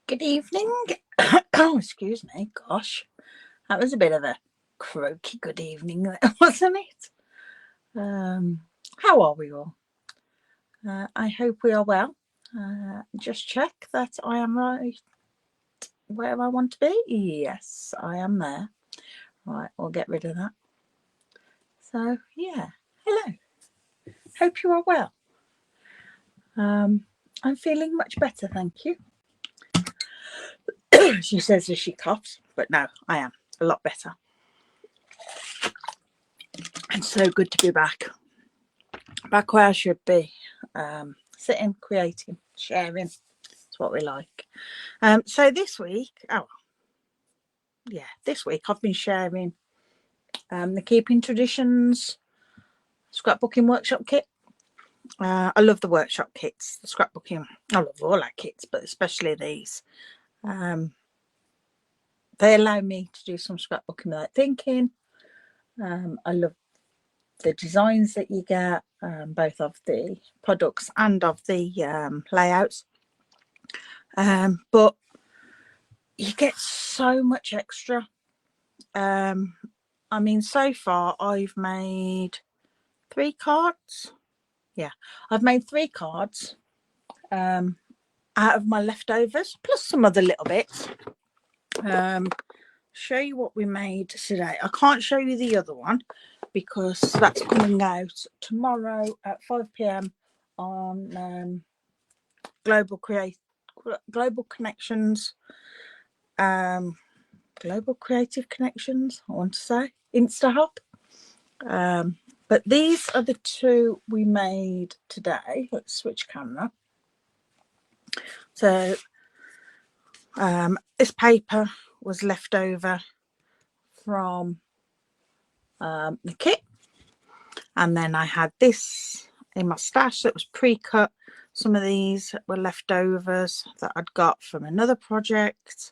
Good evening. Oh, excuse me. Gosh, that was a bit of a croaky good evening, wasn't it? How are we all? I hope we are well. Just check that I am right where I want to be. Yes, I am there. Right, we'll get rid of that. So, yeah, hello. Hope you are well. I'm feeling much better, thank you. She says as she coughs, but no, I am a lot better. It's so good to be back where I should be, sitting, creating, sharing. It's what we like. So this week, this week I've been sharing the Keeping Traditions scrapbooking workshop kit. I love the workshop kits, the scrapbooking. I love all our kits, but especially these. They allow me to do some scrapbooking without thinking. I love the designs that you get, both of the products and of the layouts. But you get so much extra. I mean, so far I've made 3 cards. Yeah, I've made 3 cards out of my leftovers, plus some other little bits. Show you what we made today. I can't show you the other one because that's coming out tomorrow at 5 p.m. on Global Connections, Global Creative Connections, I want to say, InstaHop. But these are the 2 we made today. Let's switch camera. So this paper was left over from the kit, and then I had this in my stash that was pre-cut. Some of these were leftovers that I'd got from another project.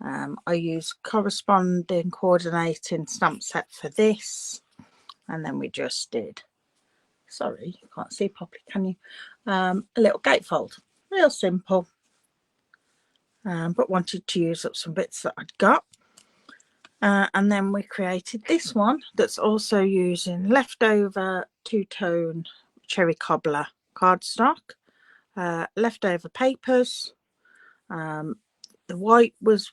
I used corresponding coordinating stamp set for this, and then we just did, sorry, you can't see properly, can you? A little gatefold, real simple, but wanted to use up some bits that I'd got. And then we created this one that's also using leftover 2-tone cherry cobbler cardstock, leftover papers. The white was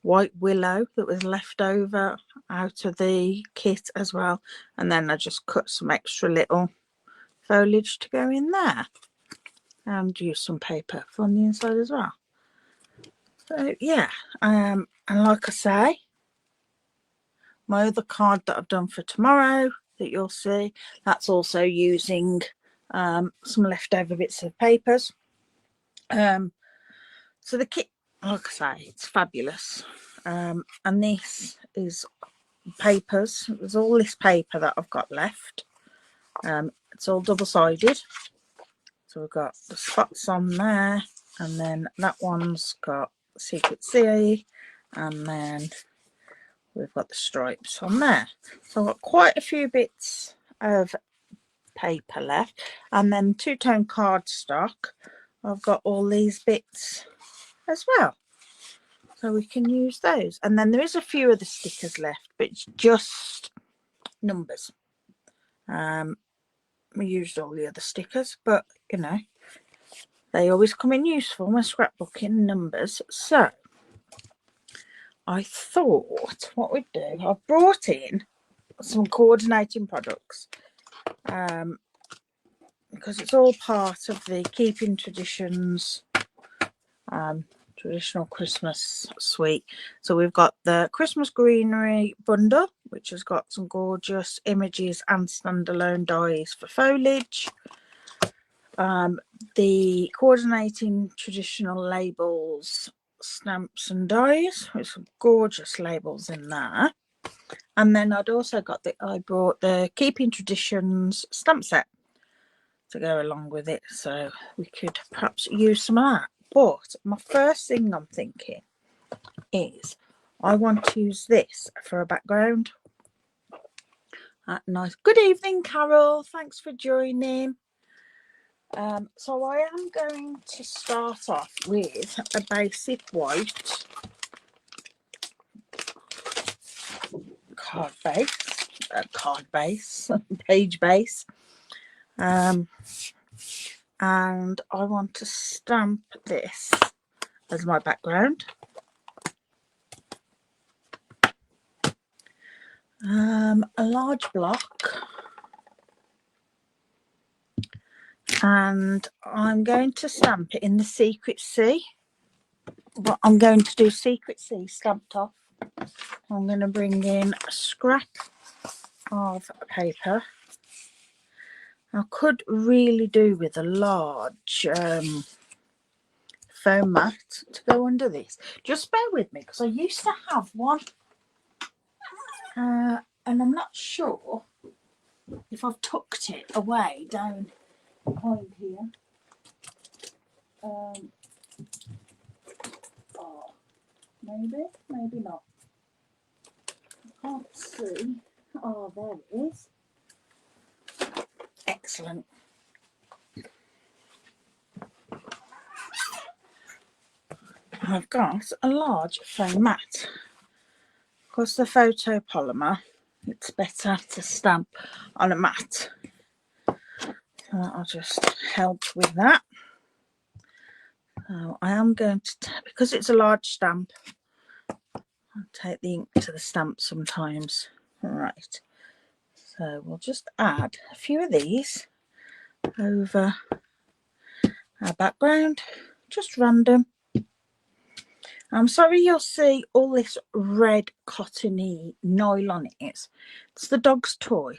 white willow that was left over out of the kit as well, and then I just cut some extra little foliage to go in there and use some paper on the inside as well. So yeah, and like I say, my other card that I've done for tomorrow that you'll see, that's also using some leftover bits of papers. So the kit, like I say, it's fabulous. And this is papers. There's all this paper that I've got left. It's all double-sided. So we've got the spots on there, and then that one's got Secret Sea, and then we've got the stripes on there. So I've got quite a few bits of paper left, and then 2-tone cardstock. I've got all these bits as well, so we can use those. And then there is a few of the stickers left, but it's just numbers. We used all the other stickers, but you know, they always come in useful when scrapbooking numbers. So I thought what we'd do, I've brought in some coordinating products, because it's all part of the Keeping Traditions traditional Christmas suite. So we've got the Christmas greenery bundle, which has got some gorgeous images and standalone dies for foliage. The coordinating traditional labels, stamps and dies with some gorgeous labels in there. And then I'd also got I brought the Keeping Traditions stamp set to go along with it, so we could perhaps use some of that. But my first thing I'm thinking is I want to use this for a background. Nice. Good evening, Carol. Thanks for joining. So I am going to start off with a basic white card base, page base, and I want to stamp this as my background. A large block, and I'm going to stamp it in the Secret C. But I'm going to do Secret C stamped off. I'm going to bring in a scrap of paper. I could really do with a large foam mat to go under this. Just bear with me, because I used to have one, and I'm not sure if I've tucked it away down behind here. Oh, maybe not. I can't see. Oh, there it is. Excellent. I've got a large foam mat. Because the photopolymer, it's better to stamp on a mat. So I'll just help with that. So I am going to, because it's a large stamp, I'll take the ink to the stamp sometimes. Right. So we'll just add a few of these over our background, just random. I'm sorry you'll see all this red cottony nylon it's the dog's toy.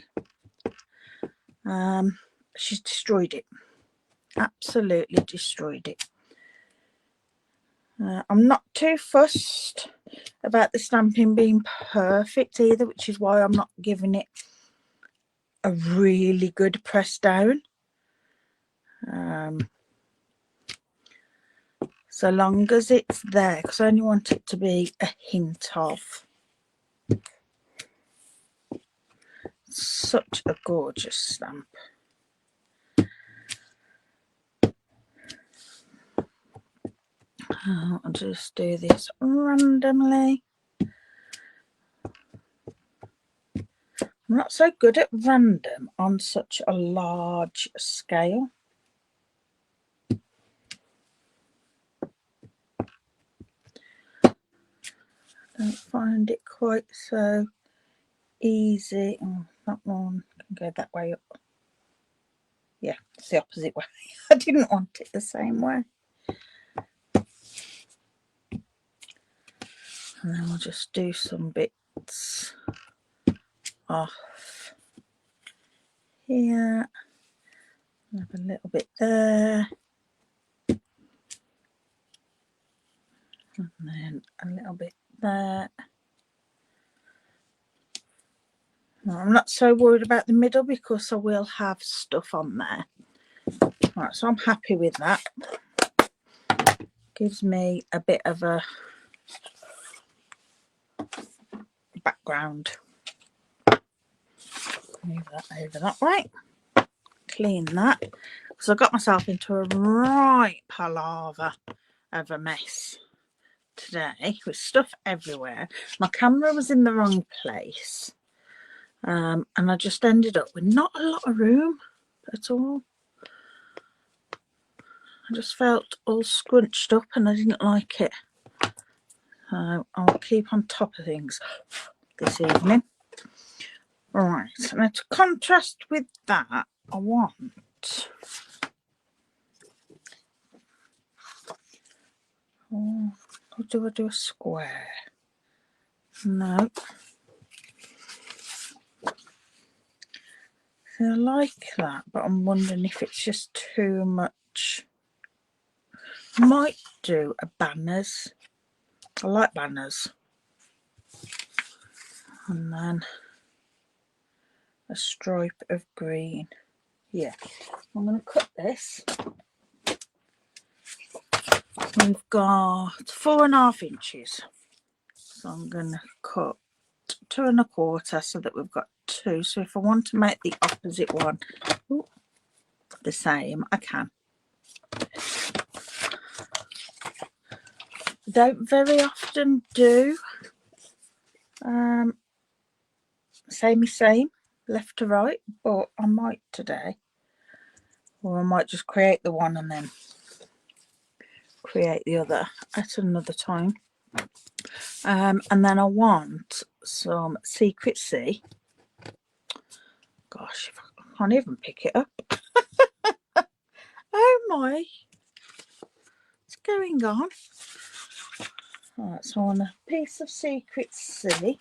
She's destroyed it, absolutely destroyed it. I'm not too fussed about the stamping being perfect either, which is why I'm not giving it a really good press down. So long as it's there, because I only want it to be a hint of. Such a gorgeous stamp. I'll just do this randomly. I'm not so good at random on such a large scale. Don't find it quite so easy. Oh, that one can go that way up. Yeah, it's the opposite way. I didn't want it the same way. And then we'll just do some bits off here. Have a little bit there. And then a little bit there. Now, I'm not so worried about the middle because I will have stuff on there. Right, so I'm happy with that. Gives me a bit of a background. Move that over that way. Clean that. Because I got myself into a right palaver of a mess today with stuff everywhere. My camera was in the wrong place. And I just ended up with not a lot of room at all. I just felt all scrunched up and I didn't like it. So I'll keep on top of things this evening. Right, now to contrast with that, I want... Oh, or do I do a square? No. See, I like that, but I'm wondering if it's just too much. I might do a banners. I like banners. And then a stripe of green. Yeah, I'm going to cut this. We've got 4.5 inches. So I'm going to cut 2 1/4 so that we've got 2. So if I want to make the opposite one, ooh, the same, I can. Don't very often do same left to right, but I might today, or I might just create the one and then create the other at another time. And then I want some Secrecy. Gosh, I can't even pick it up. Oh my, what's going on? Right, so I want a piece of Secrecy,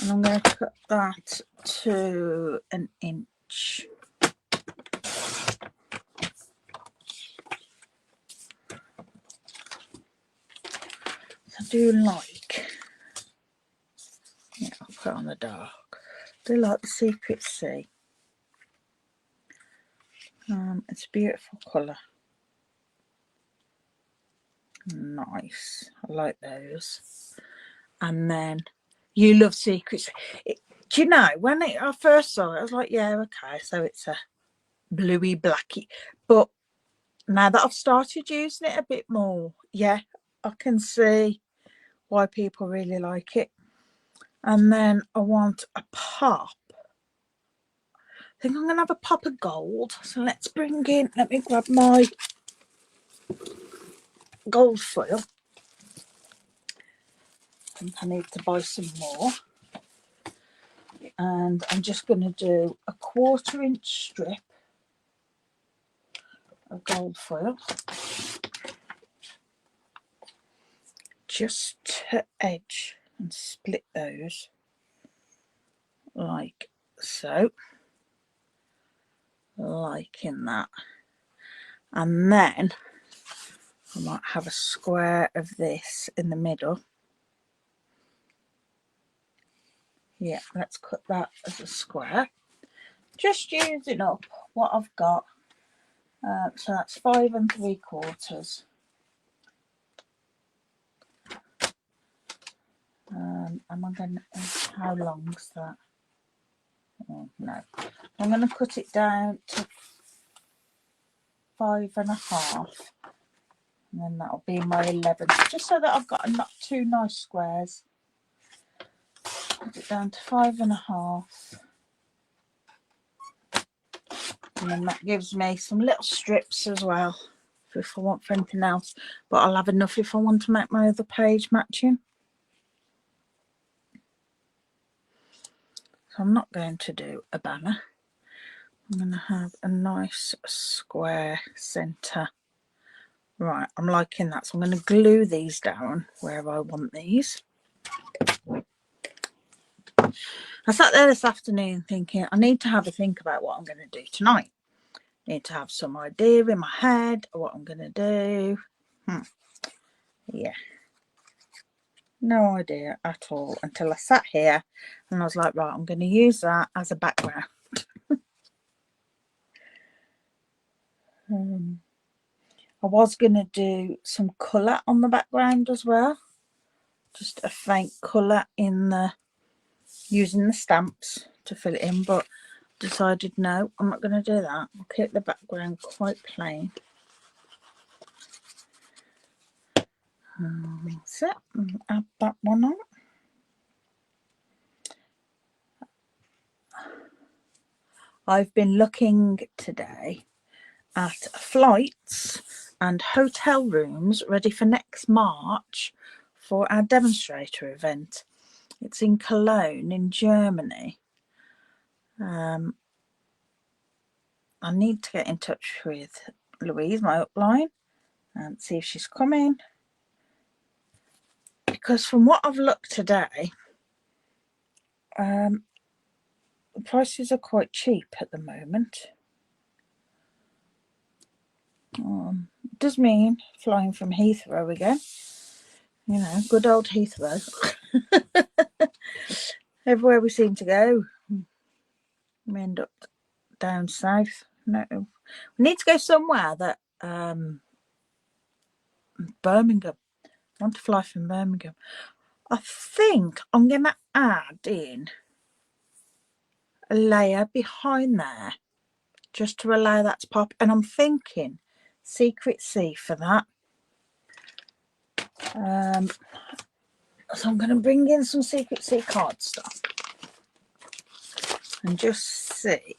and I'm going to cut that to 1 inch. I do like, yeah, I'll put it on the dark. I do like the Secrecy. It's a beautiful colour. Nice. I like those. And then you love Secrecy. Do you know, when I first saw it, I was like, yeah, okay, so it's a bluey blacky. But now that I've started using it a bit more, yeah, I can see why people really like it. And then I want a pop. I think I'm going to have a pop of gold. So let me grab my gold foil. I think I need to buy some more. And I'm just going to do a 1/4 inch strip of gold foil. Just to edge and split those like so. Like in that. And then I might have a square of this in the middle. Yeah, let's cut that as a square. Just using up what I've got. So that's 5 3/4. Am I going to, how long's that? Oh, no. I'm going to cut it down to 5 1/2. And then that'll be my 11th, just so that I've got not 2 nice squares. Put it down to 5 1/2. And then that gives me some little strips as well, if I want for anything else. But I'll have enough if I want to make my other page matching. So I'm not going to do a banner. I'm going to have a nice square centre. Right, I'm liking that. So I'm going to glue these down where I want these. I sat there this afternoon thinking, I need to have a think about what I'm going to do tonight. I need to have some idea in my head of what I'm going to do. Yeah. No idea at all until I sat here and I was like, right, I'm going to use that as a background. I was going to do some colour on the background as well. Just a faint colour in the, using the stamps to fill it in, but decided no, I'm not going to do that. I'll keep the background quite plain. That's it. Add that one on. I've been looking today at flights and hotel rooms ready for next March for our demonstrator event. It's in Cologne in Germany. I need to get in touch with Louise, my upline, and see if she's coming. Because from what I've looked today, the prices are quite cheap at the moment. Does mean flying from Heathrow again. You know, good old Heathrow. Everywhere we seem to go, we end up down south. No, we need to go somewhere that Birmingham. I want to fly from Birmingham. I think I'm going to add in a layer behind there just to allow that to pop. And I'm thinking Secret C for that. So I'm going to bring in some Secret C cardstock and just see,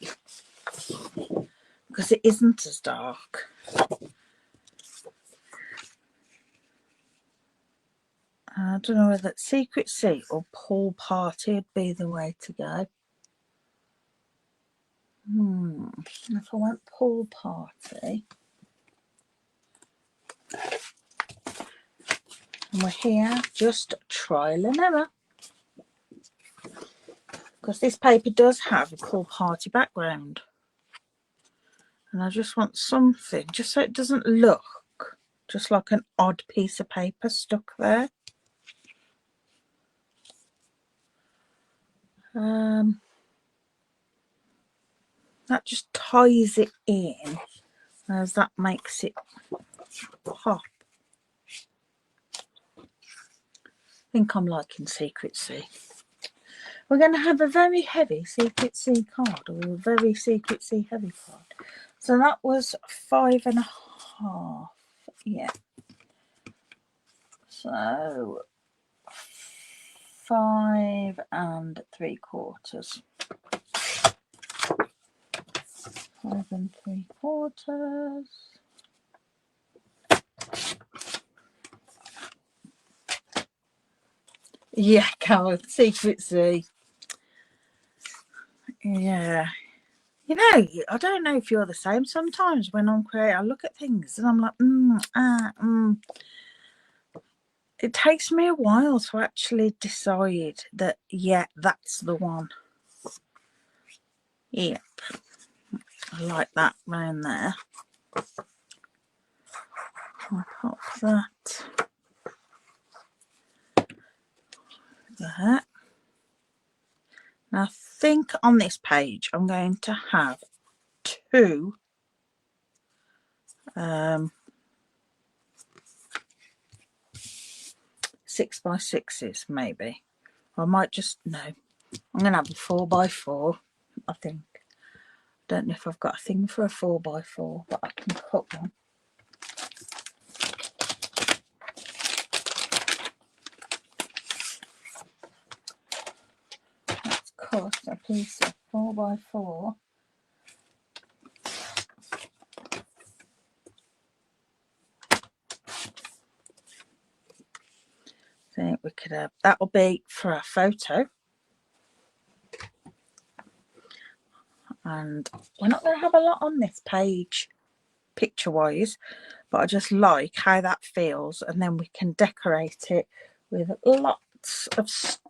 because it isn't as dark. I don't know whether Secret C or Pool Party would be the way to go. If I went Pool Party, and we're here just trial and error, because this paper does have a Pool Party background, and I just want something just so it doesn't look just like an odd piece of paper stuck there. That just ties it in, as that makes it pop. I think I'm liking Secret C. We're going to have a very heavy Secret C card, or a very Secret C heavy card. So that was 5.5. Yeah. So 5 3/4. 5 3/4. Yeah, Carol, Secret C. Yeah. You know, I don't know if you're the same. Sometimes when I'm creating, I look at things and I'm like, It takes me a while to actually decide that, yeah, that's the one. Yep. I like that round there. I'll pop that there. Now I think on this page I'm going to have 2 6x6s maybe. Or I might just, no, I'm going to have a 4x4, I think. Don't know if I've got a thing for a 4x4, but I can cut one. Let's cut a piece of 4x4. I think we could have, that'll be for a photo. And we're not going to have a lot on this page picture wise, but I just like how that feels, and then we can decorate it with lots of stuff.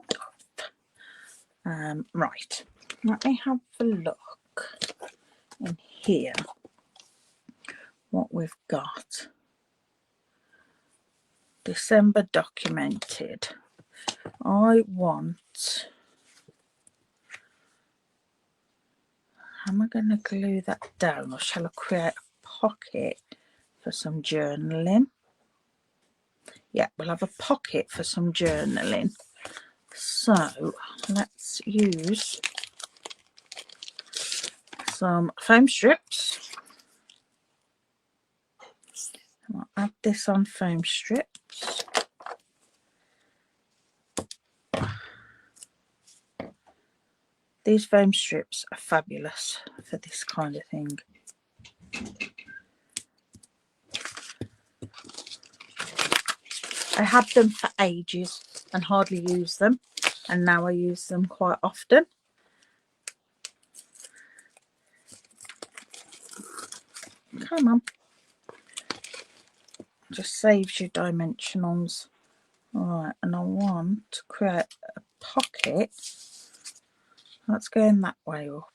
Right, let me have a look in here what we've got. December documented. I want, how am I going to glue that down, or shall I create a pocket for some journaling? Yeah, we'll have a pocket for some journaling. So let's use some foam strips. I'll add this on foam strips. These foam strips are fabulous for this kind of thing. I had them for ages and hardly used them, and now I use them quite often. Come on. Just saves you dimensionals. Alright, and I want to create a pocket. That's going that way up.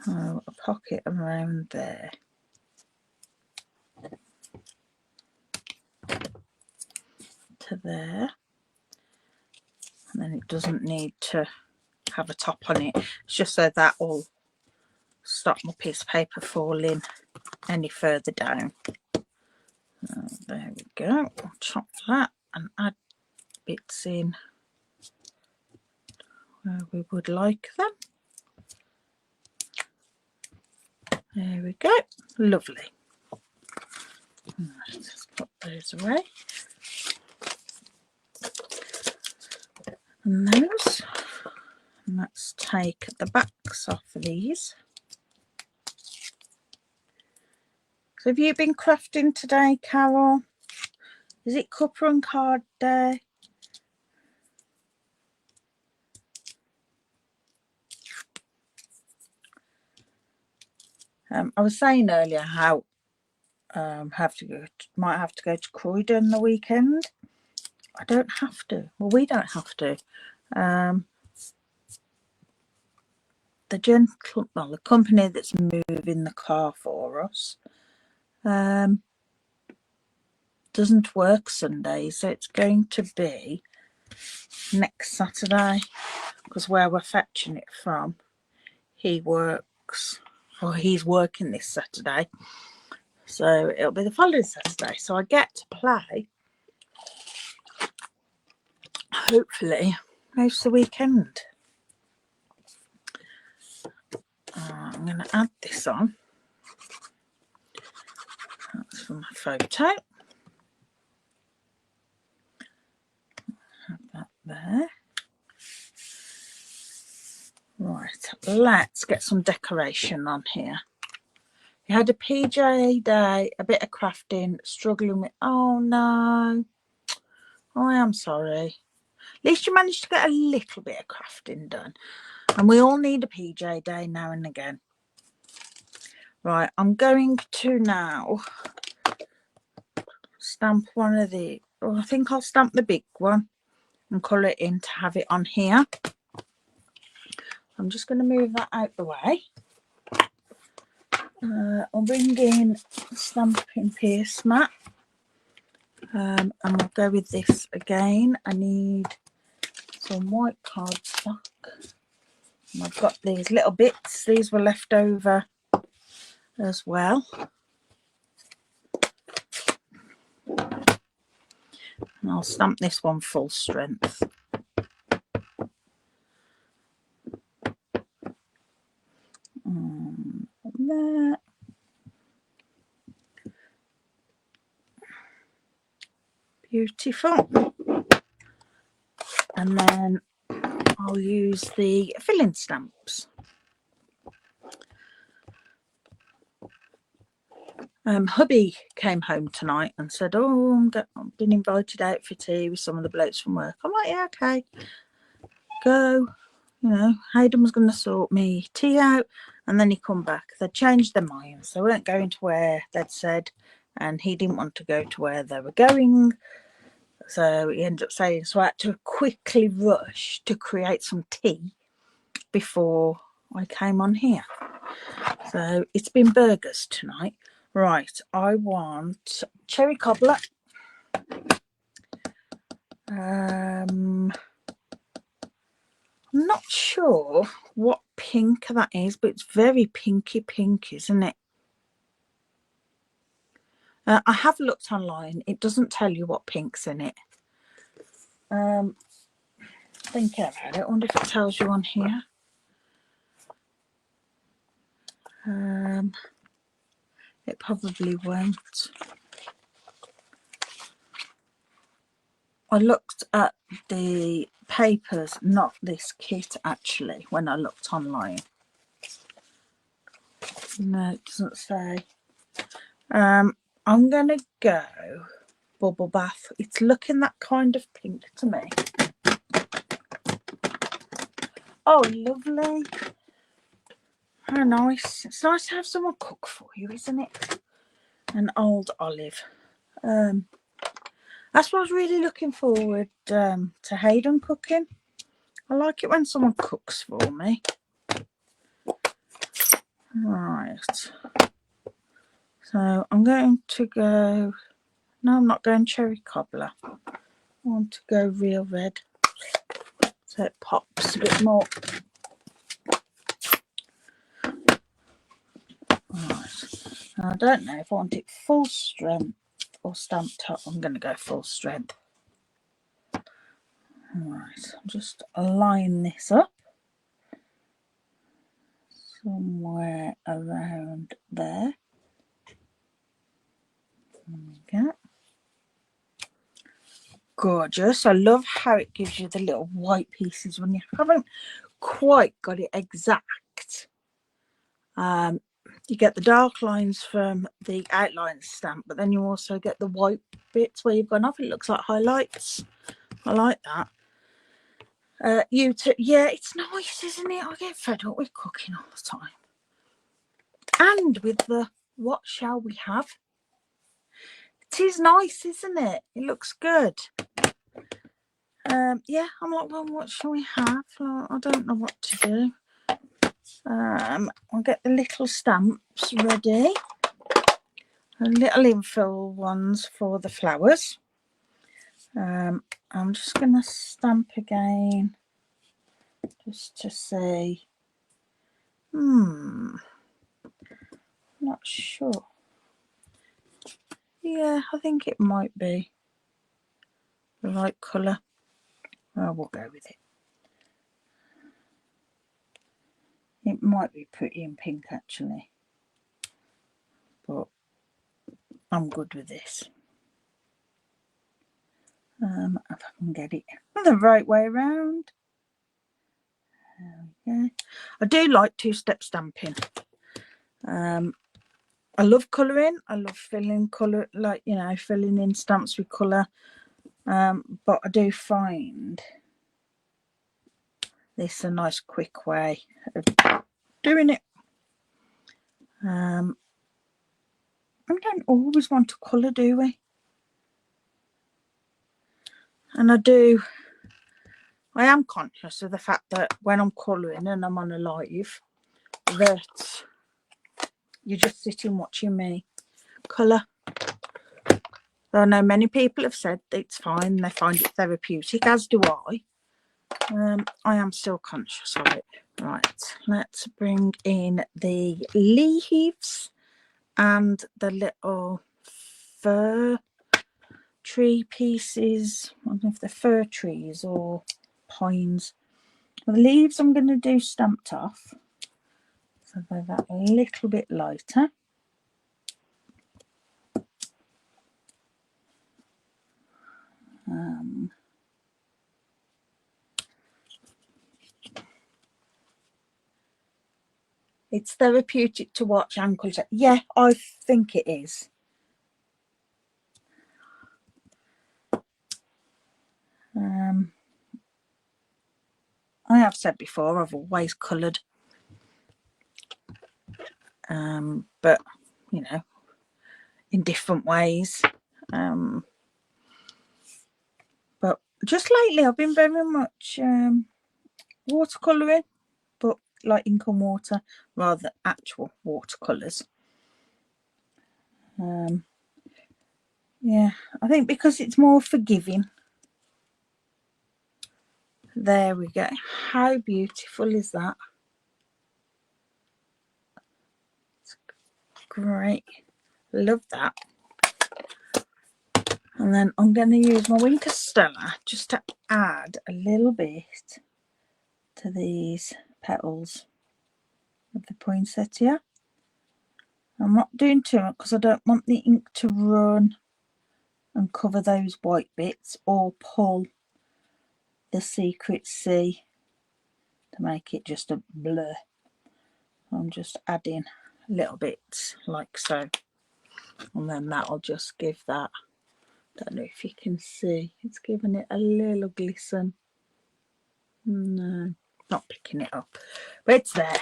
Oh, a pocket around there. To there. And then it doesn't need to have a top on it. It's just so that will stop my piece of paper falling any further down. There we go. I'll chop that and add bits in where we would like them. There we go. Lovely. Right, let's put those away. And those. And let's take the backs off of these. So have you been crafting today, Carol? Is it cuppa and card day? I was saying earlier how might have to go to Croydon the weekend. I don't have to. Well, we don't have to. The company that's moving the car for us doesn't work Sunday, so it's going to be next Saturday, because where we're fetching it from, he's working this Saturday, so it'll be the following Saturday. So I get to play, hopefully, most of the weekend. I'm going to add this on. That's for my photo. Have that there. Right, let's get some decoration on here. You had a PJ day, a bit of crafting, struggling with... Oh no, I am sorry. At least you managed to get a little bit of crafting done. And we all need a PJ day now and again. Right, I'm going to now stamp one of the... Oh, I think I'll stamp the big one and colour it in to have it on here. I'm just going to move that out the way. I'll bring in Stampin' Pierce mat. And we'll go with this again. I need some white cardstock. And I've got these little bits. These were left over as well. And I'll stamp this one full strength. There. Beautiful. And then I'll use the filling stamps. Hubby came home tonight and said, oh, I've been invited out for tea with some of the blokes from work. I'm like, yeah, okay, go. You know, Hayden was going to sort me tea out, and then he come back. They'd changed their minds. They weren't going to where they'd said, and he didn't want to go to where they were going. So he ended up saying, so I had to quickly rush to create some tea before I came on here. So it's been burgers tonight. Right, I want cherry cobbler. I'm not sure what pink that is, but it's very pinky pink, isn't it? I have looked online. It doesn't tell you what pink's in it. Thinking about it, I wonder if it tells you on here. It probably won't. I looked at the papers, not this kit actually, when I looked online. No, it doesn't say. I'm going to go bubble bath. It's looking that kind of pink to me. Oh, lovely. How nice. It's nice to have someone cook for you, isn't it? An old olive. That's what I was really looking forward to Hayden cooking. I like it when someone cooks for me. Right. So I'm going to go... No, I'm not going cherry cobbler. I want to go real red, so it pops a bit more. Right. I don't know if I want it full strength or stamped up. I'm going to go full strength. Right, I'll just line this up. somewhere around there. There we go. Gorgeous. I love how it gives you the little white pieces when you haven't quite got it exact. You get the dark lines from the outline stamp, but then you also get the white bits where you've gone off. It looks like highlights. I like that. Yeah, it's nice, isn't it? I get fed up with cooking all the time. And with the what shall we have? It is nice, isn't it? It looks good. Yeah, I'm like, well, what shall we have? I don't know what to do. I'll get the little stamps ready. Little infill ones for the flowers. I'm just going to stamp again just to see. Not sure. Yeah, I think it might be the right colour. Oh, we'll go with it. It might be pretty in pink actually, but I'm good with this. If I can get it the right way around. There we go. I do like two-step stamping. I love colouring. I love filling colour, like, you know, filling in stamps with colour. But I do find this a nice quick way of doing it. We don't always want to colour, do we? And I am conscious of the fact that when I'm colouring and I'm on a live, that you're just sitting watching me colour. I know many people have said it's fine, they find it therapeutic, as do I. I am still conscious of it. Right, let's bring in the leaves and the little fir tree pieces. I don't know if they're fir trees or pines. Well, the leaves I'm going to do stamped off, so they're that little bit lighter. It's therapeutic to watch ankles. Yeah, I think it is. I have said before, I've always coloured. But, you know, in different ways. But just lately, I've been very much watercolouring, but like ink and water rather than actual watercolours. Yeah, I think because it's more forgiving. There we go. How beautiful is that? It's great. Love that. And then I'm going to use my Wink of Stella just to add a little bit to these petals of the poinsettia. I'm not doing too much because I don't want the ink to run and cover those white bits or pull the secret C to make it just a blur. I'm just adding little bits like so, and then that'll just give that, don't know if you can see, it's giving it a little glisten. No, not picking it up, but it's there.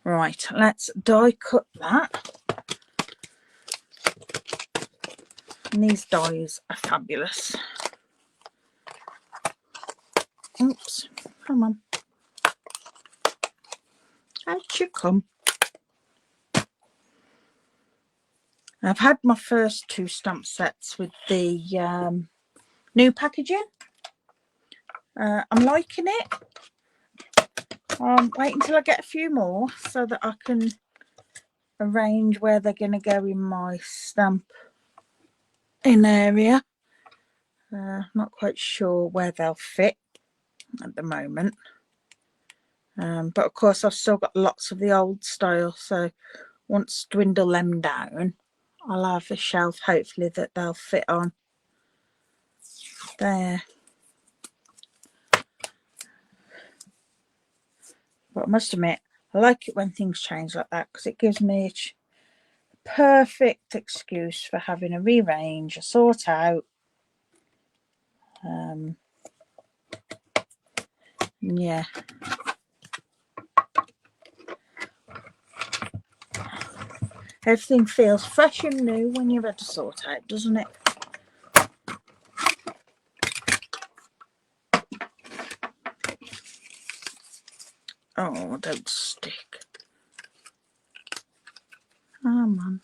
Right, let's die cut that. And these dies are fabulous. Oops, come on. Out you come. I've had my first 2 stamp sets with the new packaging. I'm liking it. Wait until I get a few more so that I can arrange where they're going to go in my stamp in area. Not quite sure where they'll fit at the moment. But of course I've still got lots of the old style, so once dwindle them down, I'll have a shelf hopefully that they'll fit on there. But I must admit, I like it when things change like that, because it gives me a perfect excuse for having a rearrange, a sort out. Yeah. Everything feels fresh and new when you've had to sort out, doesn't it? Oh, don't stick. Come on.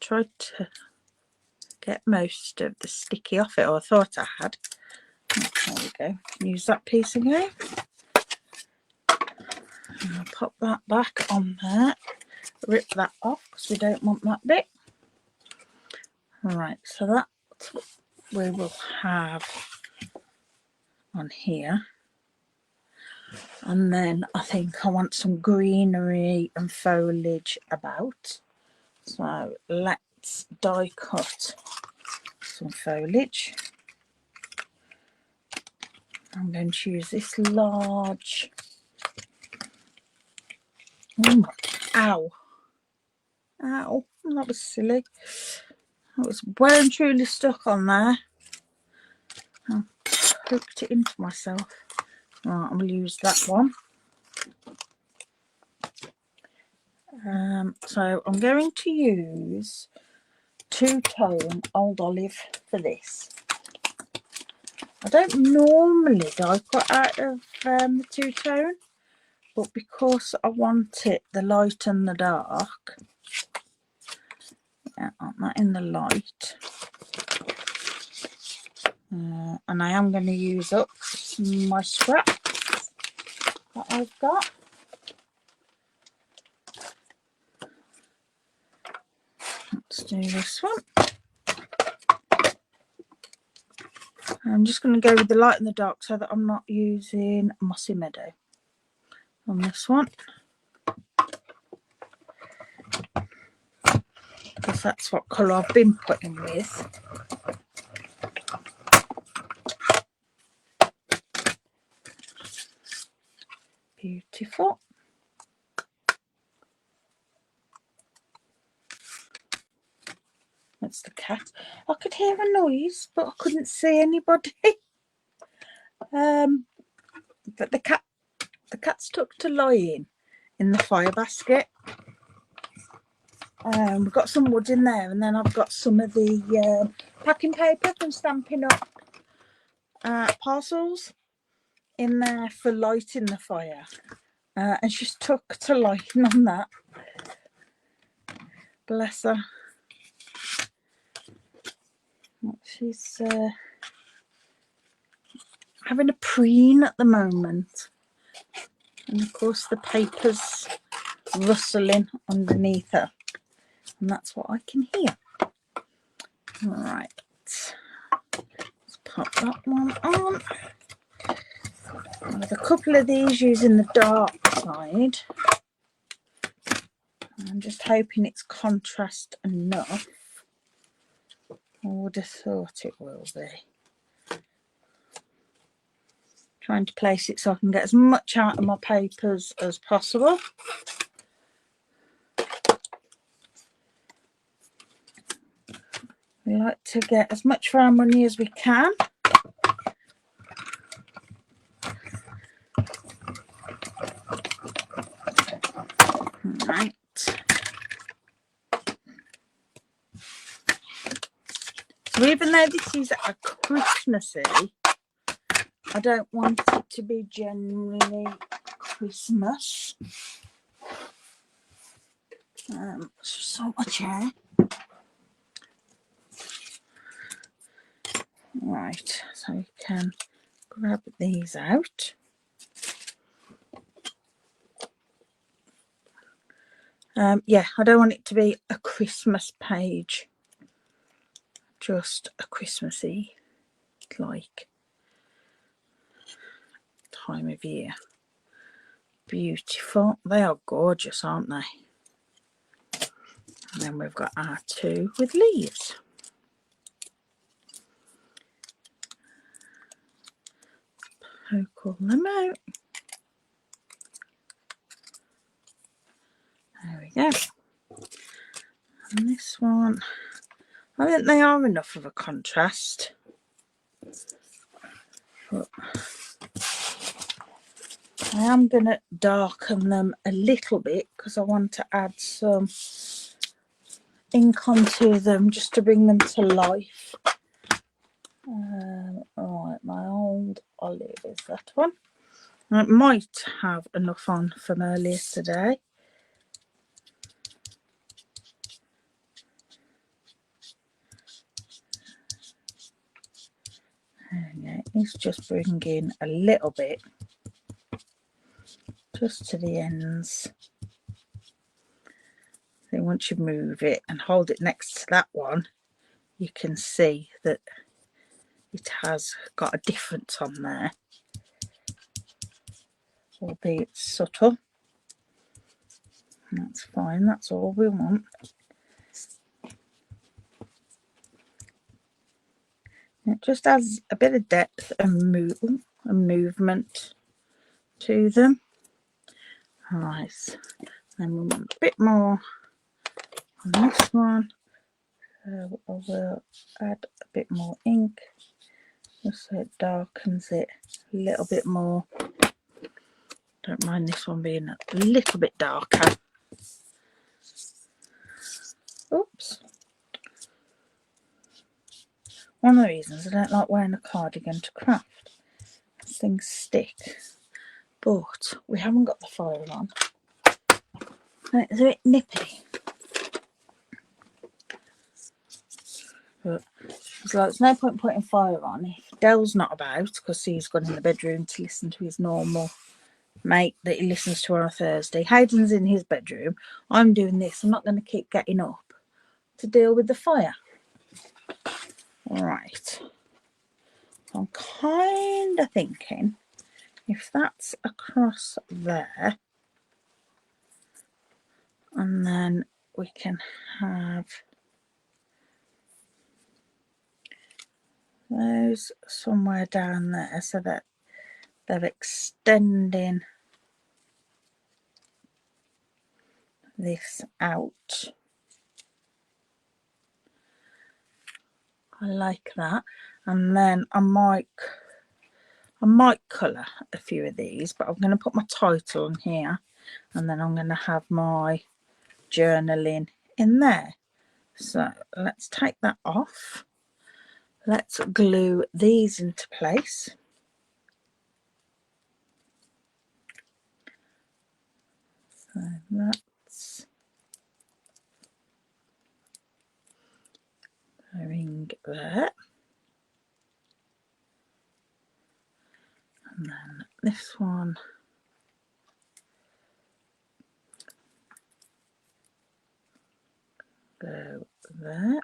Tried to get most of the sticky off it, or I thought I had. There we go. Use that piece again. And I'll pop that back on there. Rip that off because we don't want that bit. Alright, so that's what we will have on here. And then I think I want some greenery and foliage about. So let's die cut some foliage. I'm going to use this large. Ow. Ow. That was silly. That was well and truly stuck on there. I hooked it into myself. Right, I'll use that one. So I'm going to use two-tone Old Olive for this. I don't normally die cut out of the two-tone, but because I want it the light and the dark, yeah, I want that in the light, and I am going to use up my scraps that I've got. Let's do this one. I'm just going to go with the light and the dark so that I'm not using Mossy Meadow on this one, because that's what colour I've been putting with. Beautiful. That's the cat. I could hear a noise, but I couldn't see anybody. But the cat's tucked to lying in the fire basket. We've got some wood in there, and then I've got some of the packing paper from Stampin Up parcels in there for lighting the fire. And she's tucked to lying on that. Bless her. She's having a preen at the moment. And of course the paper's rustling underneath her. And that's what I can hear. Right. Let's pop that one on. With a couple of these using the dark side. I'm just hoping it's contrast enough. I would have thought it will be. Trying to place it so I can get as much out of my papers as possible. We like to get as much for our money as we can. Right. So even though this is a Christmassy, I don't want it to be generally Christmas. So much hair. Right, so we can grab these out. Yeah, I don't want it to be a Christmas page, just a Christmassy like. time of year. Beautiful. They are gorgeous, aren't they? And then we've got our two with leaves. Pull them out. There we go. And this one, I think they are enough of a contrast. But I am going to darken them a little bit because I want to add some ink onto them just to bring them to life. Right, my old olive is that one. I might have enough on from earlier today. Okay, it's just bringing a little bit just to the ends. So once you move it and hold it next to that one, you can see that it has got a difference on there, albeit subtle. That's fine, that's all we want. It just adds a bit of depth and movement to them. Right, then we want a bit more on this one. So I will add a bit more ink just so it darkens it a little bit more. Don't mind this one being a little bit darker. Oops. One of the reasons I don't like wearing a cardigan to craft, things stick. But we haven't got the fire on, and it's a bit nippy. But it's like, there's no point putting fire on if Dell's not about, because he's gone in the bedroom to listen to his normal mate that he listens to on a Thursday. Hayden's in his bedroom. I'm doing this. I'm not going to keep getting up to deal with the fire. All right. I'm kind of thinking if that's across there, and then we can have those somewhere down there so that they're extending this out. I like that. And then I might colour a few of these, but I'm going to put my title on here, and then I'm going to have my journaling in there. So let's take that off. Let's glue these into place. So that's going there. And then this one go there.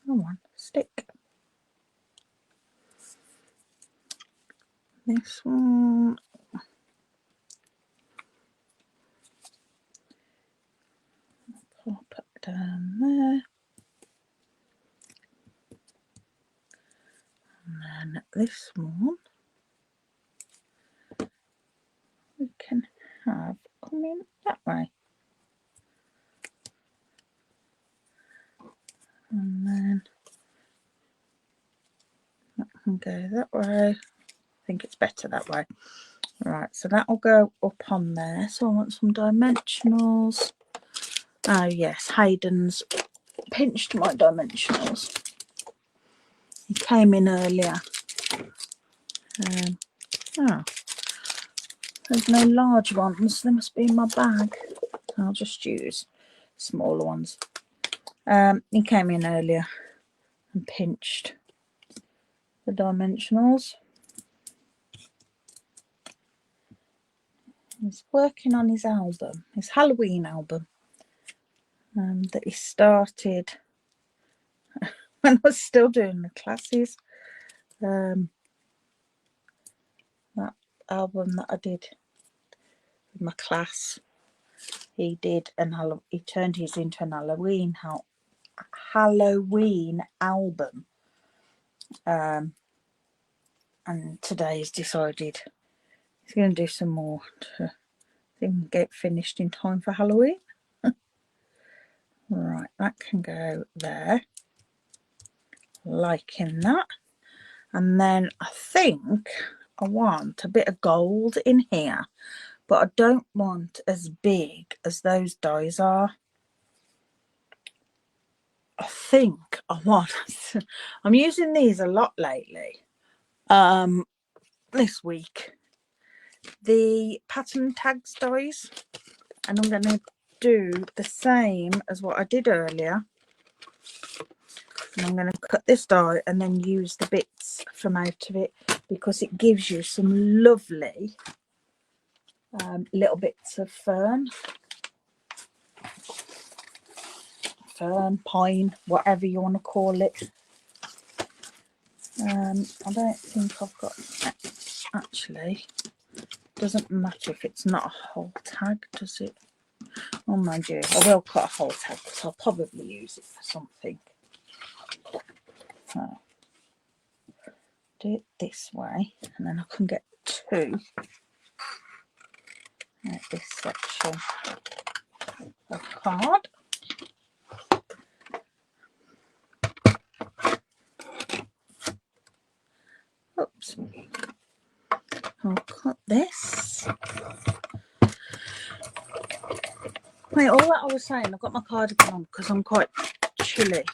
Come on, stick. This one pop it down there. And then this one we can have coming that way. And then that can go that way. I think it's better that way. Right, so that will go up on there. So I want some dimensionals. Oh yes, Hayden's pinched my dimensionals. He came in earlier. Oh, there's no large ones. They must be in my bag. I'll just use smaller ones. He came in earlier and pinched the dimensionals. He's working on his album, his Halloween album, that he started when I was still doing the classes. album that I did with my class. He did he turned his into an Halloween album. And today he's decided he's going to do some more to get finished in time for Halloween. Right, that can go there. Liking that. And then I think I want a bit of gold in here, but I don't want as big as those dies are. I think I want I'm using these a lot lately. This week, the pattern tags dies, and I'm going to do the same as what I did earlier. And I'm going to cut this die and then use the bits from out of it, because it gives you some lovely little bits of fern, pine, whatever you want to call it. I don't think I've got, actually, doesn't matter if it's not a whole tag, does it? Oh mind you, I will cut a whole tag because I'll probably use it for something. So do it this way, and then I can get two at this section of card. Oops. I'll cut this. Wait, all that I was saying, I've got my cardigan on because I'm quite chilly.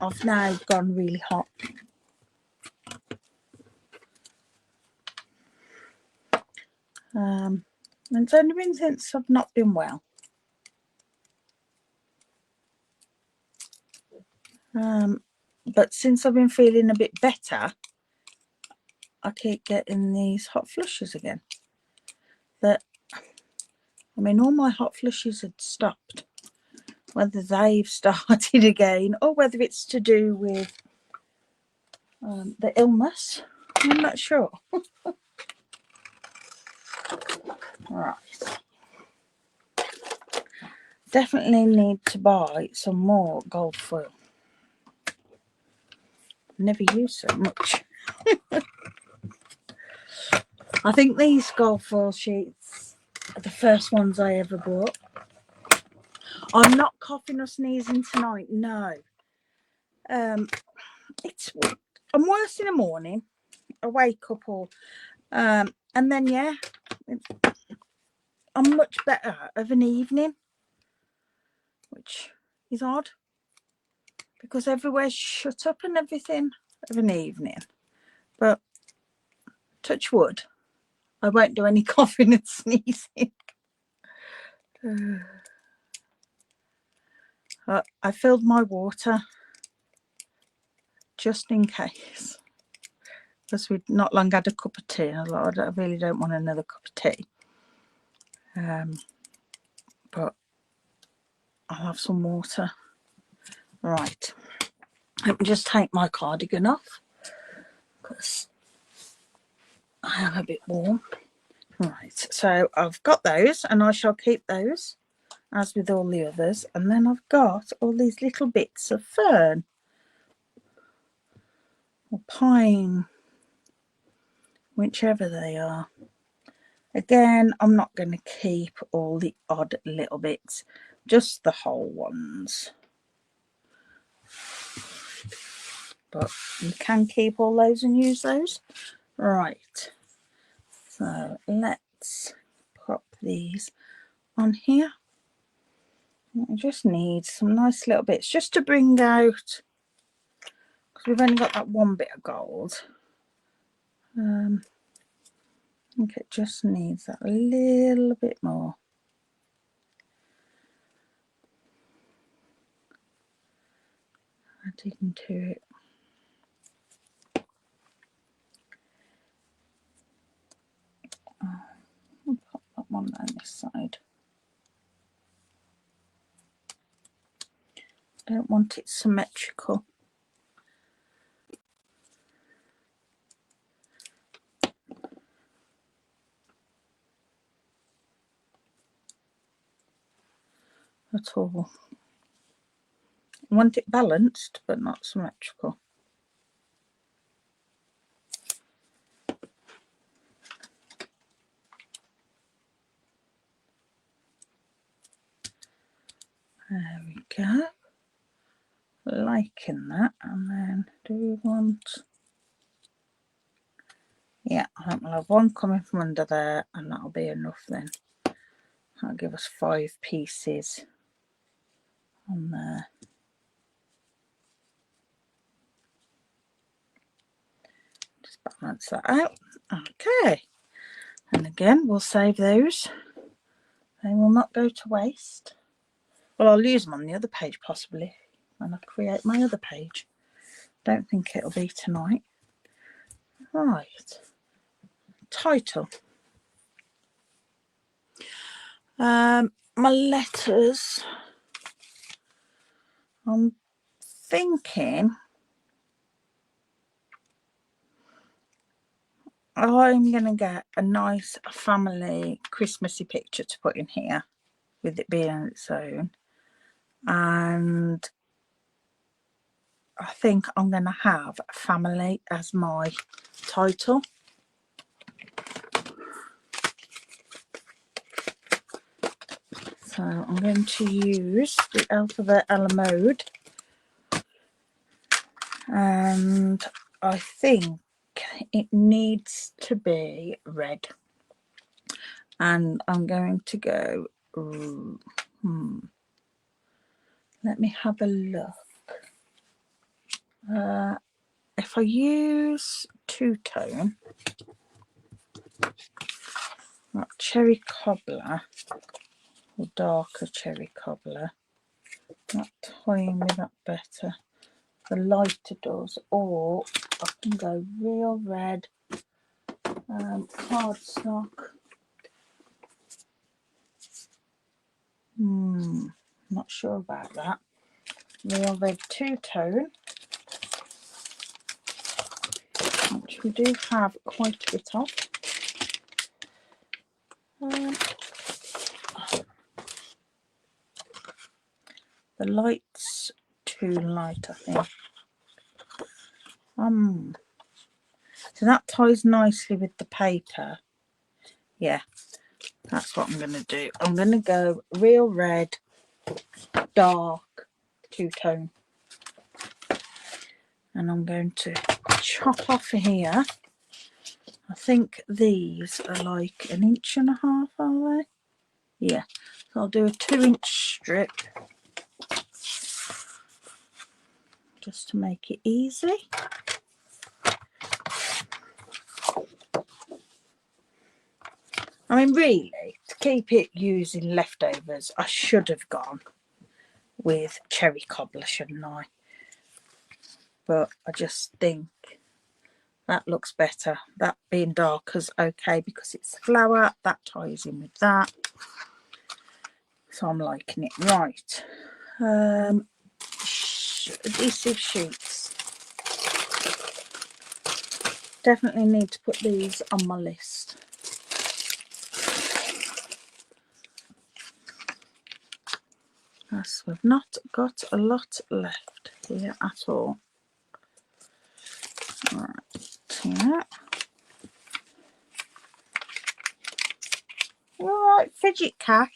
I've now gone really hot. And it's only been since I've not been well. But since I've been feeling a bit better, I keep getting these hot flushes again. That, I mean, all my hot flushes had stopped. Whether they've started again or whether it's to do with the illness, I'm not sure. Right. Definitely need to buy some more gold foil. Never use so much. I think these gold foil sheets are the first ones I ever bought. I'm not coughing or sneezing tonight, no. I'm worse in the morning. I wake up all and then yeah, I'm much better of an evening, which is odd because everywhere's shut up and everything of an evening. But touch wood, I won't do any coughing and sneezing. I filled my water just in case, because we'd not long had a cup of tea. I was like, I really don't want another cup of tea. But I'll have some water. Right, let me just take my cardigan off because I am a bit warm. Right, so I've got those and I shall keep those as with all the others. And then I've got all these little bits of fern or pine, whichever they are. Again, I'm not going to keep all the odd little bits, just the whole ones. But you can keep all those and use those. Right, so let's pop these on here. I just need some nice little bits just to bring out, because we've only got that one bit of gold. I think it just needs that a little bit more. Add into it. I'll pop that one down this side. I don't want it symmetrical. at all. I want it balanced but not symmetrical. There we go. Liking that. And then do we want... Yeah, I think we'll have one coming from under there, and that'll be enough then. That'll give us 5 pieces on there. Just balance that out. Okay. And again, we'll save those. They will not go to waste. Well, I'll use them on the other page possibly when I create my other page. Don't think it'll be tonight. Right. Title. My letters. I'm thinking I'm going to get a nice family Christmassy picture to put in here, with it being on its own. And I think I'm going to have family as my title. So I'm going to use the alphabet a la mode. And I think it needs to be red. And I'm going to go... Let me have a look. If I use two-tone, like cherry cobbler, or darker cherry cobbler, that tying me that better. The lighter does, or I can go real red cardstock. Not sure about that. Real red two-tone, which we do have quite a bit of. The light's too light, I think. So that ties nicely with the paper. Yeah, that's what I'm going to do. I'm going to go real red, dark, two-tone. And I'm going to chop off here. I think these are like 1.5 inches, are they? Yeah, so I'll do a 2-inch strip just to make it easy. I mean, really, to keep it using leftovers, I should have gone with cherry cobbler, shouldn't I? But I just think that looks better. That being dark is okay because it's flower. That ties in with that. So I'm liking it. Right. Adhesive sheets. Definitely need to put these on my list. Yes, we've not got a lot left here at all. Right, here. You all right, fidget cat?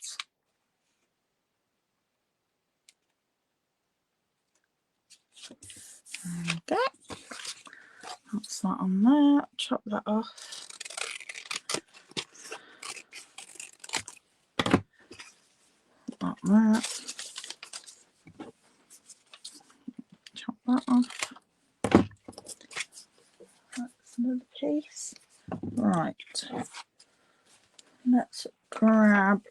There we go. That's that on there. Chop that off. Like that. Chop that off. That's another piece. Right. Let's grab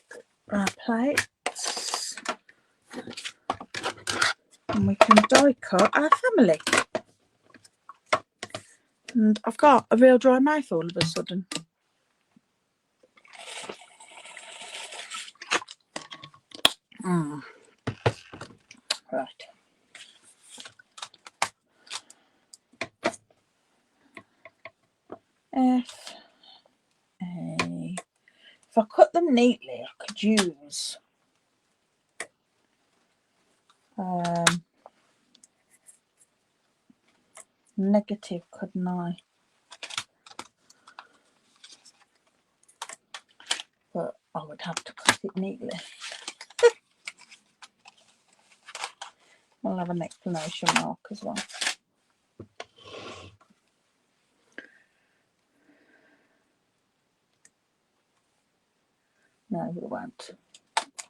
our plates. And we can die cut our family. And I've got a real dry mouth all of a sudden. Right. If I cut them neatly, I could use Negative, couldn't I? But I would have to cut it neatly. I'll have an exclamation mark as well. No, we won't.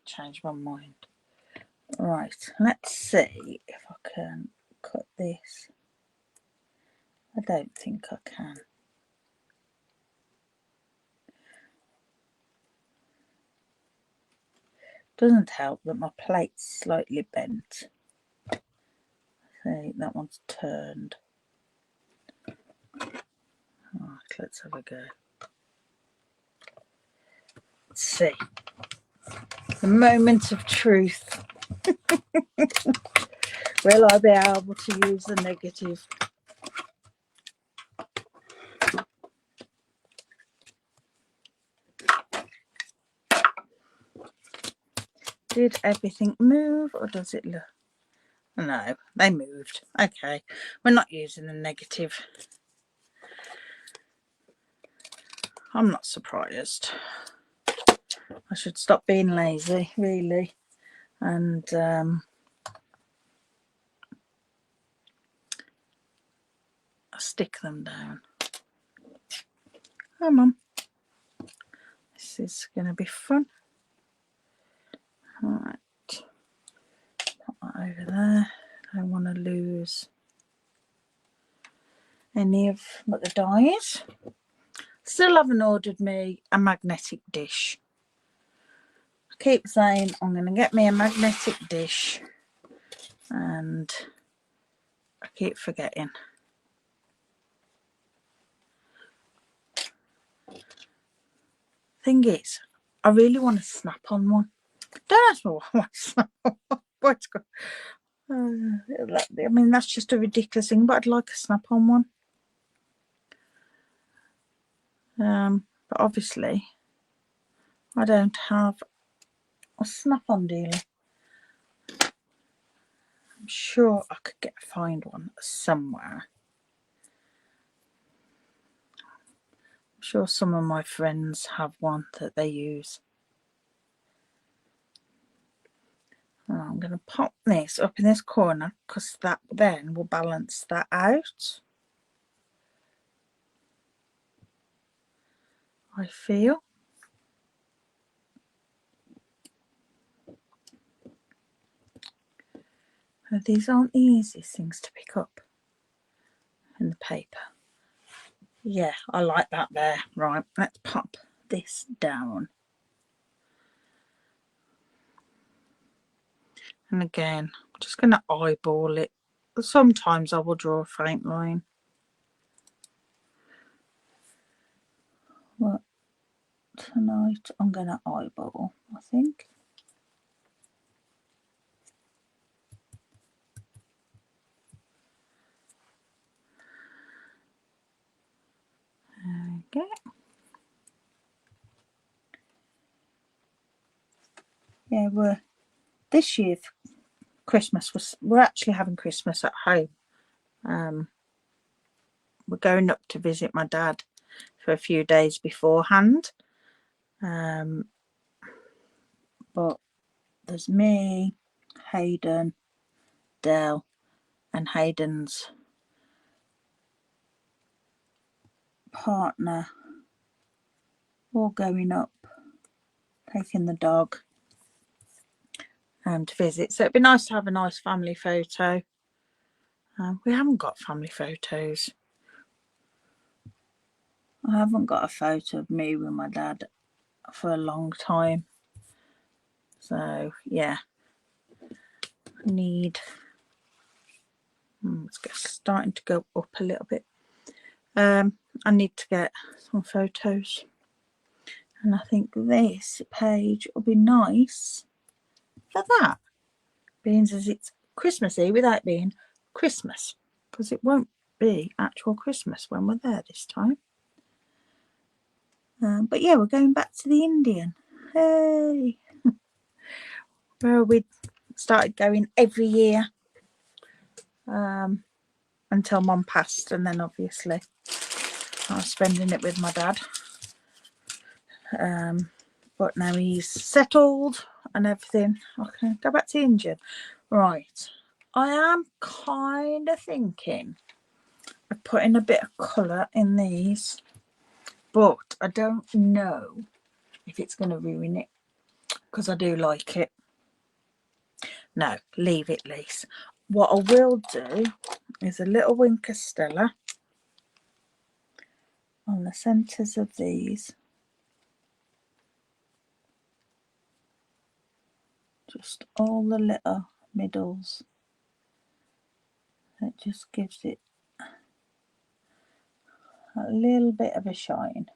Change my mind. Right, let's see if I can cut this. I don't think I can. Doesn't help that my plate's slightly bent. See, that one's turned. Right, let's have a go. Let's see. The moment of truth. Will I be able to use the negative? Did everything move, or does it look? No, they moved. Okay, we're not using the negative. I'm not surprised. I should stop being lazy, really, and stick them down. Come on. This is going to be fun. All right. Put that over there. I don't want to lose any of the dies. Still haven't ordered me a magnetic dish. I keep saying I'm going to get me a magnetic dish, and I keep forgetting. Thing is, I really want to snap on one. Don't ask me why I want to snap on one. I mean, that's just a ridiculous thing, but I'd like a snap on one. But obviously, I don't have a snap on dealer. I'm sure I could find one somewhere. I'm sure some of my friends have one that they use. I'm going to pop this up in this corner because that then will balance that out, I feel. These aren't the easiest things to pick up in the paper. Yeah, I like that there. Right, let's pop this down. And again, I'm just going to eyeball it. Sometimes I will draw a faint line. Well, tonight I'm going to eyeball, I think. There we go. Yeah, this year Christmas we're actually having Christmas at home. We're going up to visit my dad for a few days beforehand. But there's me, Hayden, Dell, and Hayden's partner all going up, taking the dog to visit. So it'd be nice to have a nice family photo. We haven't got family photos. I haven't got a photo of me with my dad for a long time. So yeah, I need. It's starting to go up a little bit. I need to get some photos, and I think this page will be nice for that, being as it's Christmassy without being Christmas, because it won't be actual Christmas when we're there this time. But yeah, we're going back to the Indian. Hey, where are we? started going every year until Mum passed, and then obviously I was spending it with my dad. But now he's settled and everything, I can go back to India. Right, I am kind of thinking of putting a bit of colour in these, but I don't know if it's going to ruin it because I do like it. No, leave it, Lise. What I will do is a little wink of Stella on the centres of these. Just all the little middles. It just gives it a little bit of a shine.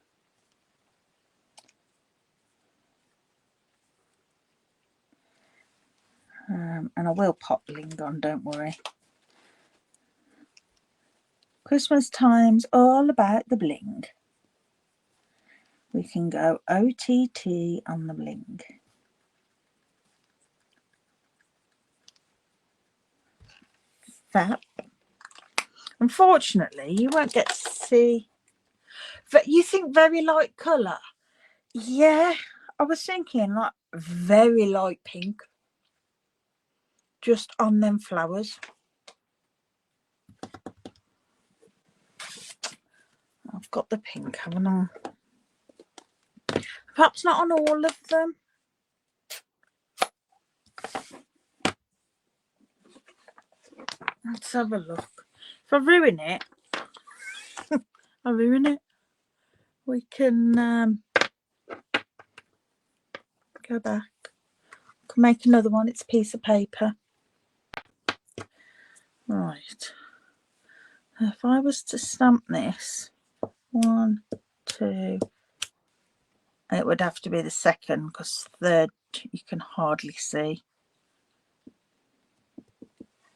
And I will pop bling on, don't worry. Christmas time's all about the bling. We can go OTT on the bling. Fab. Unfortunately, you won't get to see. But you think very light colour? Yeah, I was thinking like very light pink. Just on them flowers. I've got the pink, haven't I? Perhaps not on all of them. Let's have a look. If I ruin it, I ruin it. We can go back. Can make another one. It's a piece of paper. Right. If I was to stamp this, 1, 2, it would have to be the second because third you can hardly see.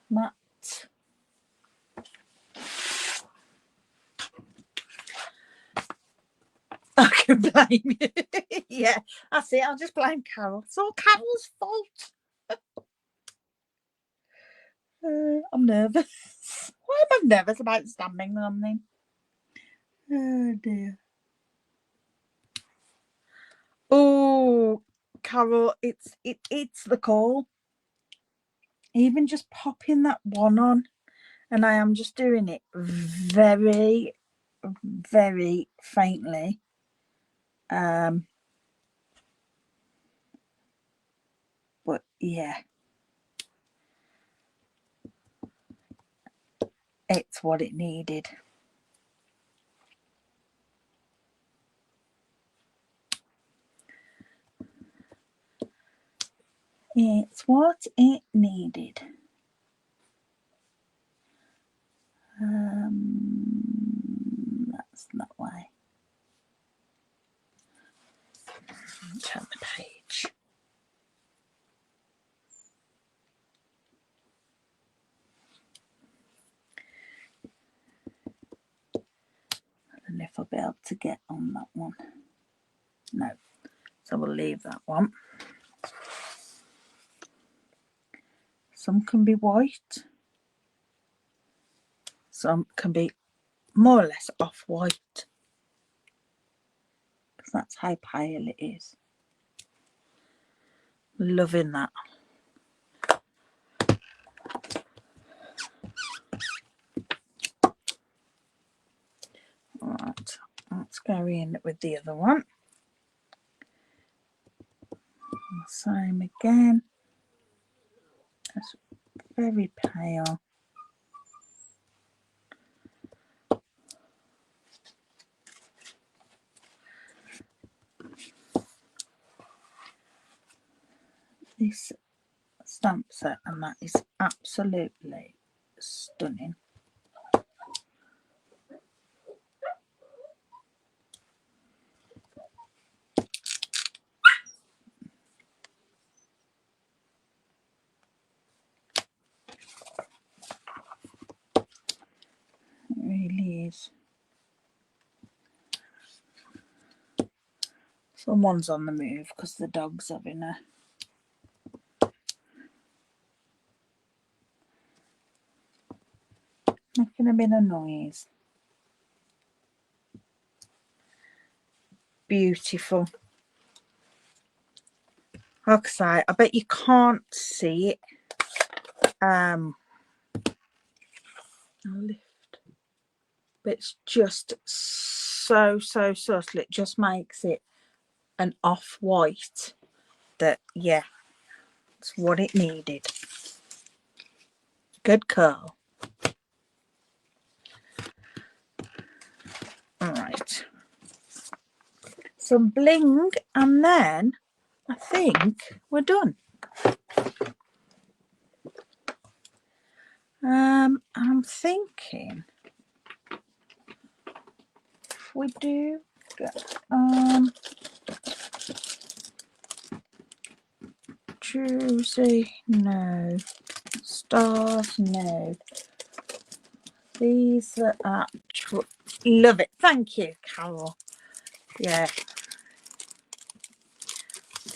Matt. I can blame you. Yeah, that's it. I'll just blame Carol. It's all Carol's fault. I'm nervous. Why am I nervous about stamping something? Oh dear. Oh, Carol, it's the call. Even just popping that one on, and I am just doing it very, very faintly. But yeah, it's what it needed. It's what it needed. That's that way. Turn the page. I don't know if I'll be able to get on that one. No, so we'll leave that one. Some can be white. Some can be more or less off-white. Because that's how pale it is. Loving that. Right, let's go in with the other one. Same again. That's very pale. This stamp set, and that is absolutely stunning. It really is. Someone's on the move because the dog's having a Making a bit of noise. Beautiful. Like I say, I bet you can't see it. I'll lift. But it's just so subtle. It just makes it an off-white that, yeah, it's what it needed. Good curl. All right. Some bling, and then I think we're done. I'm thinking we do Tuesday, no. Stars, no. These are actual. Love it. Thank you, Carol. Yeah.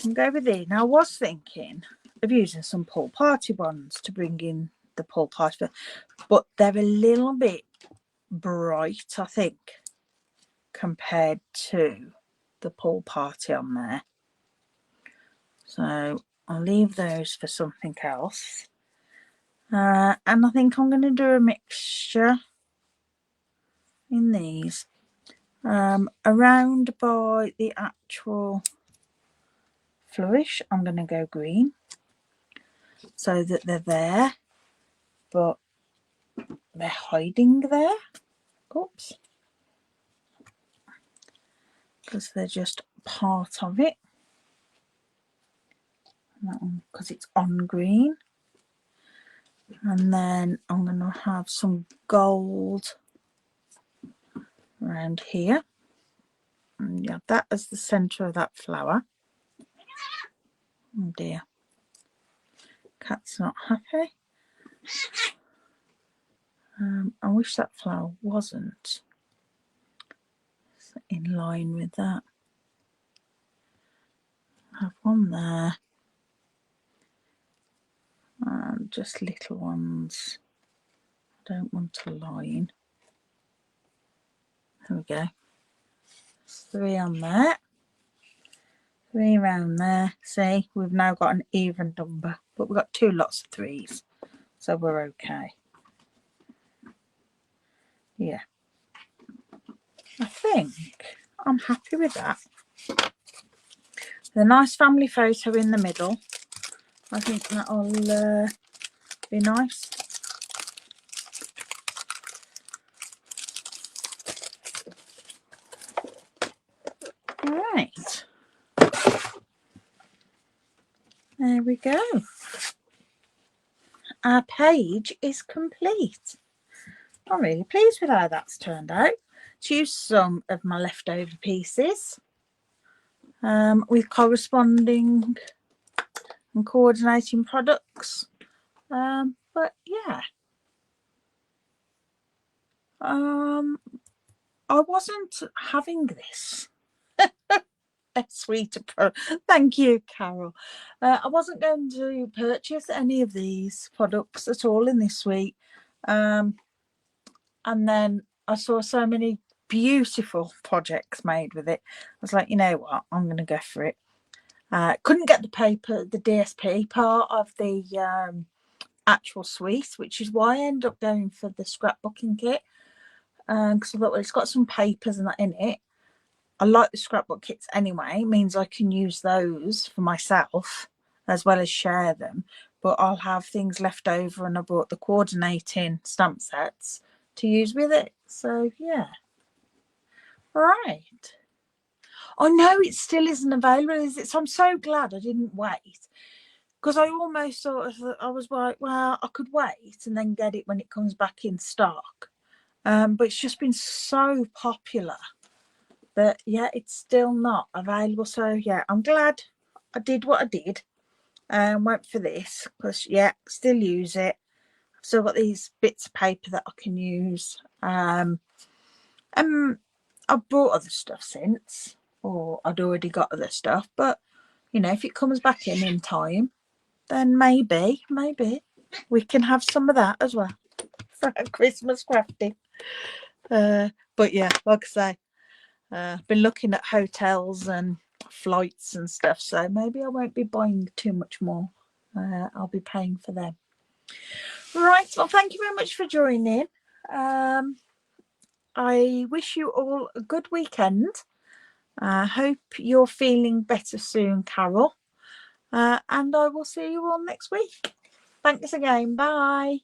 I'll go with these. Now, I was thinking of using some pool party ones to bring in the pool party, but they're a little bit bright, I think, compared to the pool party on there. So I'll leave those for something else. And I think I'm going to do a mixture in these. Around by the actual flourish, I'm going to go green so that they're there, but they're hiding there. Oops. Because they're just part of it. And that one, because it's on green. And then I'm going to have some gold around here. And you have that as the centre of that flower. Oh dear. Cat's not happy. I wish that flower wasn't in line with that. I have one there. And just little ones. I don't want a line. There we go. There's 3 on there. 3 around there. See, we've now got an even number, but we've got 2 lots of 3s, so we're okay. Yeah, I think I'm happy with that. The nice family photo in the middle. I think that'll be nice. All right. There we go. Our page is complete. I'm really pleased with how that's turned out. To use some of my leftover pieces with corresponding and coordinating products. But yeah, I wasn't having this. Sweet approach. Thank you, Carol. I wasn't going to purchase any of these products at all in this week. And then I saw so many beautiful projects made with it. I was like, you know what, I'm going to go for it. Couldn't get the paper, the DSP part of the actual suite, which is why I ended up going for the scrapbooking kit. Because I thought, well, it's got some papers and that in it. I like the scrapbook kits anyway. It means I can use those for myself as well as share them. But I'll have things left over, and I bought the coordinating stamp sets to use with it. So yeah. Right. I know it still isn't available, is it? So I'm so glad I didn't wait. Because I almost sort of, I was like, well, I could wait and then get it when it comes back in stock. But it's just been so popular that, yeah, it's still not available. So, yeah, I'm glad I did what I did and went for this. Because, yeah, still use it. I've still got these bits of paper that I can use. I've bought other stuff since. Or I'd already got other stuff. But, you know, if it comes back in time, then maybe we can have some of that as well. for our Christmas crafting. But yeah, like I say, been looking at hotels and flights and stuff, so maybe I won't be buying too much more. I'll be paying for them. Right, well, thank you very much for joining. I wish you all a good weekend. I hope you're feeling better soon, Carol. And I will see you all next week. Thanks again. Bye.